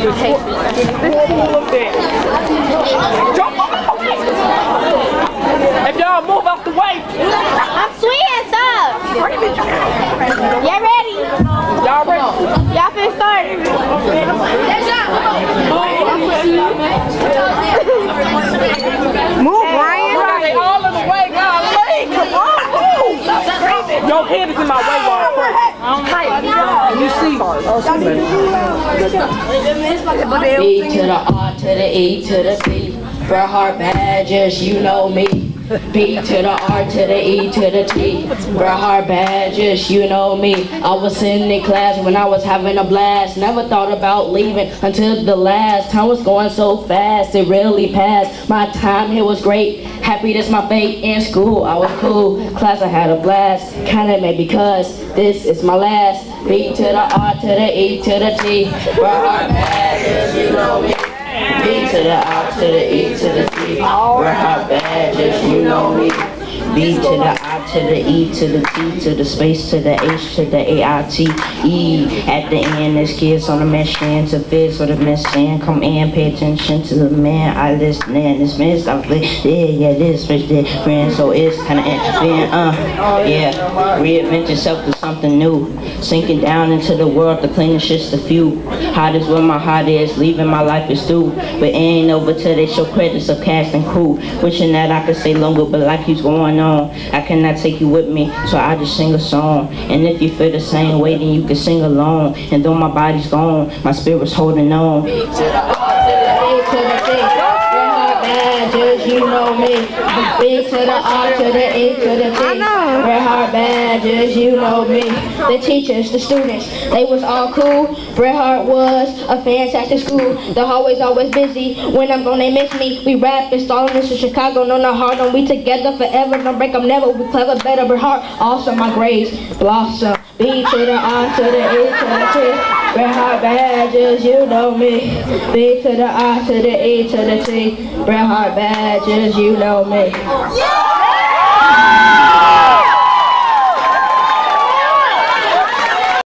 If y'all move out the way. I'm swinging, stop. Y'all ready? Y'all ready? Y'all finna start. Move, Ryan. They all in the way, golly. Come on, move. Your head is in my way, Lord. You see. B to the R to the E to the P. Bret Hart Badgers, you know me. B to the R to the E to the T. Bret Hart Badgers, you know me. I was sitting in class when I was having a blast. Never thought about leaving until the last. Time was going so fast, it really passed. My time here was great. Happy that's my fate. In school, I was cool. Class, I had a blast. Kinda mad because this is my last. B to the R to the E to the T. Bret Hart Badgers, you know me. B to the R to the E to the T. Bret Hart Badgers, you know me. B to the I to the E to the T to the space to the H to the A-I-T-E. At the end, there's kids on the mission to fix what the mission. Come in, pay attention to the man. I listen in. This man stop yeah, this bitch different. So it's kind of yeah. Reinvent yourself to something new. Sinking down into the world, the cleanest shit's the few. Hot is where my heart is, leaving my life is through. But it ain't over till they show credits of cast and crew. Wishing that I could stay longer, but life keeps going on. I cannot take you with me, so I just sing a song. And if you feel the same way, then you can sing along. And though my body's gone, my spirit's holding on. B to the R to the A to the T. Bret Hart Badgers, you know me. B to the R to the A to the T. Bret Hart Badgers, you know me. The teachers, the students, they was all cool. Bret Hart was a fantastic school. The hallways always busy. When I'm gone, they miss me. We rap, installing this in Chicago. No, not hard on. We together forever. No break, I'm never. We clever, better, Bret Hart. Awesome, my grades blossom. B to the R to the A to the T. Bret Hart Badgers, you know me. B to the R to the E to the T. Bret Hart Badgers, you know me.